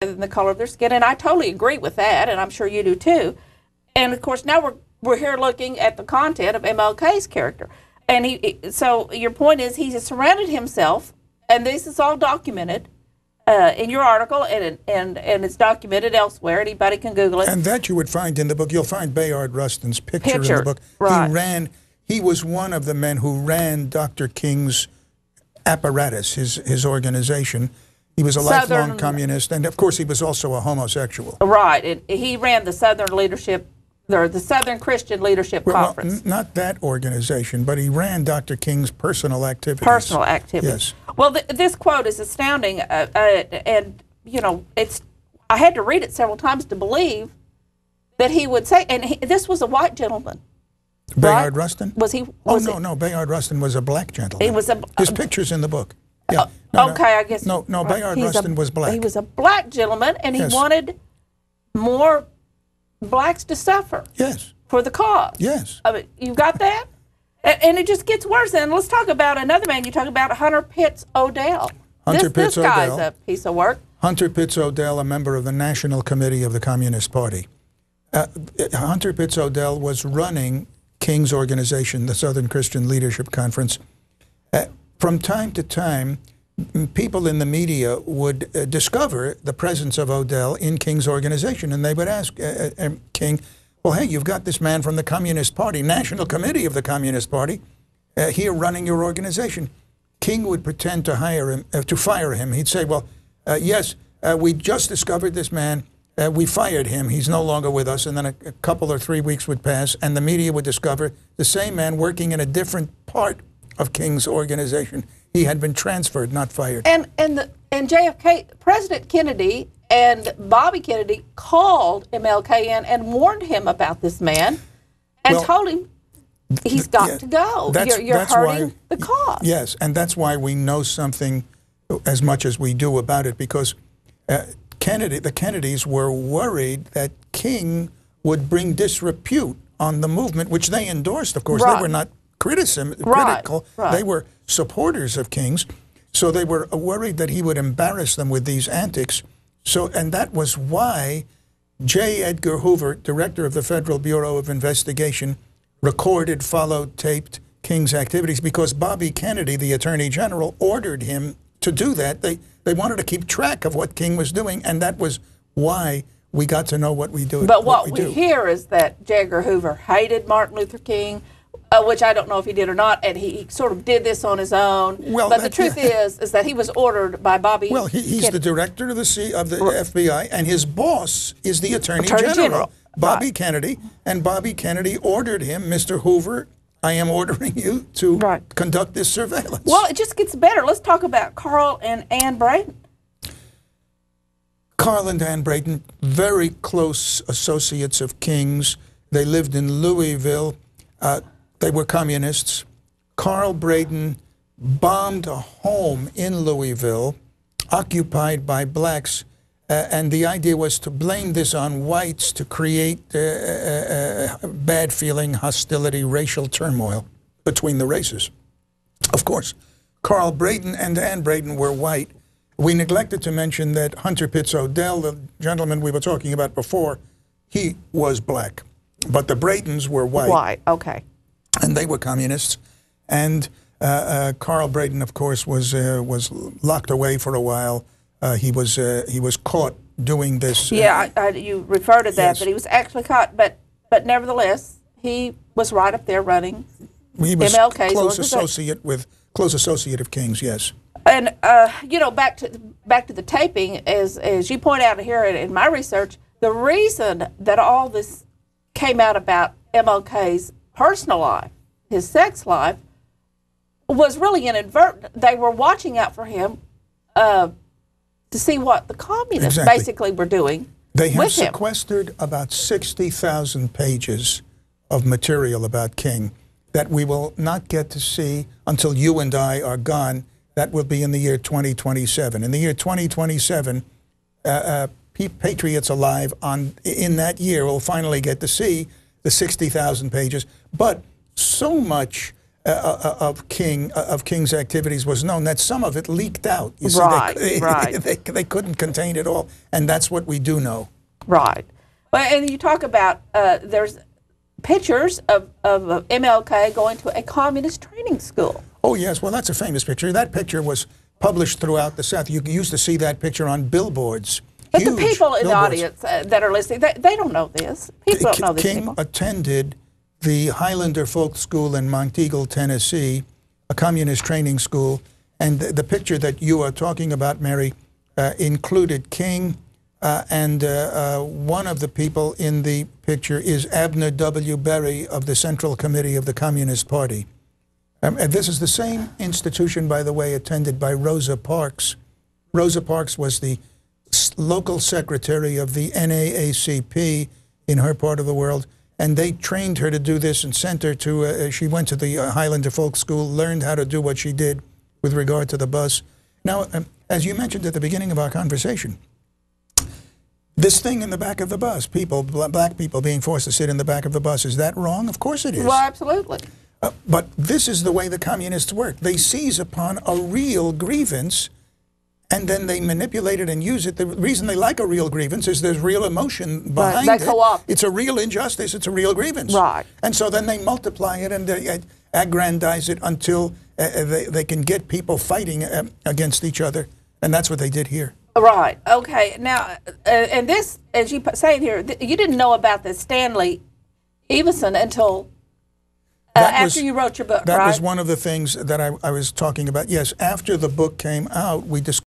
than the color of their skin, and I totally agree with that, and I'm sure you do too. And of course, now we're here looking at the content of MLK's character, and so your point is he has surrounded himself, and this is all documented in your article, and it's documented elsewhere. Anybody can Google it. And that you would find in the book. You'll find Bayard Rustin's picture in the book. Right. He was one of the men who ran Dr. King's apparatus, his organization. He was a lifelong communist, and of course he was also a homosexual. Right, and he ran the Southern Leadership, or the Southern Christian Leadership Conference. Well, not that organization, but he ran Dr. King's personal activities. Personal activities. Yes. Well, this quote is astounding, and you know, I had to read it several times to believe that he would say, and this was a white gentleman. Bayard Rustin? Was he? No. Bayard Rustin was a black gentleman. He was his picture's in the book. Yeah. Okay, I guess. No, Bayard Rustin was black. He was a black gentleman, and he wanted more blacks to suffer. Yes. For the cause. Yes. I mean, you got that? And it just gets worse. And let's talk about another man. You talk about Hunter Pitts Odell. This guy's a piece of work. Hunter Pitts Odell, a member of the National Committee of the Communist Party. Hunter Pitts Odell was running King's organization, the Southern Christian Leadership Conference. From time to time, people in the media would discover the presence of Odell in King's organization, and they would ask King, well, hey, you've got this man from the Communist Party, National Committee of the Communist Party, here running your organization. King would pretend to hire him, to fire him. He'd say, well, yes, we just discovered this man. We fired him. He's no longer with us. And then a couple or 3 weeks would pass, and the media would discover the same man working in a different part of King's organization. He had been transferred, not fired. And JFK, President Kennedy and Bobby Kennedy called MLK in and warned him about this man and told him he's got to go. You're hurting the cause. Yes, and that's why we know something as much as we do about it, because the Kennedys were worried that King would bring disrepute on the movement, which they endorsed, of course. Right. They were not critical. Right. They were supporters of King's, so they were worried that he would embarrass them with these antics. And that was why J. Edgar Hoover, director of the Federal Bureau of Investigation, recorded, followed, taped King's activities, because Bobby Kennedy, the Attorney General, ordered him to do that. They wanted to keep track of what King was doing, and that was why we got to know what we do. But what we hear is that J. Edgar Hoover hated Martin Luther King, which I don't know if he did or not, and he sort of did this on his own. Well, but the truth is that he was ordered by Bobby. Well, he's the director of the FBI, and his boss is the Attorney General. Bobby Kennedy, and Bobby Kennedy ordered him, Mr. Hoover, I am ordering you to conduct this surveillance. Well, it just gets better. Let's talk about Carl and Ann Braden. Carl and Ann Braden, very close associates of King's. They lived in Louisville. They were communists. Carl Braden bombed a home in Louisville occupied by blacks, and the idea was to blame this on whites to create bad feeling, hostility, racial turmoil between the races. Of course, Carl Braden and Ann Braden were white. We neglected to mention that Hunter Pitts Odell, the gentleman we were talking about before, he was black, but the Bradens were white. White, okay. And they were communists, and Carl Braden, of course, was locked away for a while. He was caught doing this. Yeah, you refer to that, that he was actually caught, but nevertheless, he was right up there running. He was MLK's close associate of King's, yes. And you know, back to the taping, as you point out here in my research, the reason that all this came out about MLK's personal life, his sex life, was really inadvertent. They were watching out for him to see what the communists basically were doing. They have sequestered about 60,000 pages of material about King that we will not get to see until you and I are gone. That will be in the year 2027. In the year 2027, patriots alive in that year will finally get to see the 60,000 pages. But so much of King's activities was known, that some of it leaked out. You see, Right, they couldn't contain it all, and that's what we do know. Right. Well, and you talk about there's pictures of MLK going to a communist training school. Oh, yes. Well, that's a famous picture. That picture was published throughout the South. You used to see that picture on billboards. But the people in the audience that are listening, they don't know this. People don't know this. King attended the Highlander Folk School in Monteagle, Tennessee, a communist training school. And the picture that you are talking about, Mary, included King, and one of the people in the picture is Abner W. Berry of the Central Committee of the Communist Party. And this is the same institution, by the way, attended by Rosa Parks. Rosa Parks was the local secretary of the NAACP in her part of the world, and they trained her to do this and sent her to, she went to the Highlander Folk School, learned how to do what she did with regard to the bus. Now, as you mentioned at the beginning of our conversation, this thing in the back of the bus, people, black people being forced to sit in the back of the bus, is that wrong? Of course it is. Well, absolutely. But this is the way the communists work. They seize upon a real grievance, and then they manipulate it and use it. The reason they like a real grievance is there's real emotion behind it. It's a real injustice. It's a real grievance. Right. And so then they multiply it and they aggrandize it until they can get people fighting against each other. And that's what they did here. Right. Okay. Now, and this, as you say here, you didn't know about this Stanley Evenson until after you wrote your book, that right? was one of the things that I was talking about. Yes, after the book came out, we discovered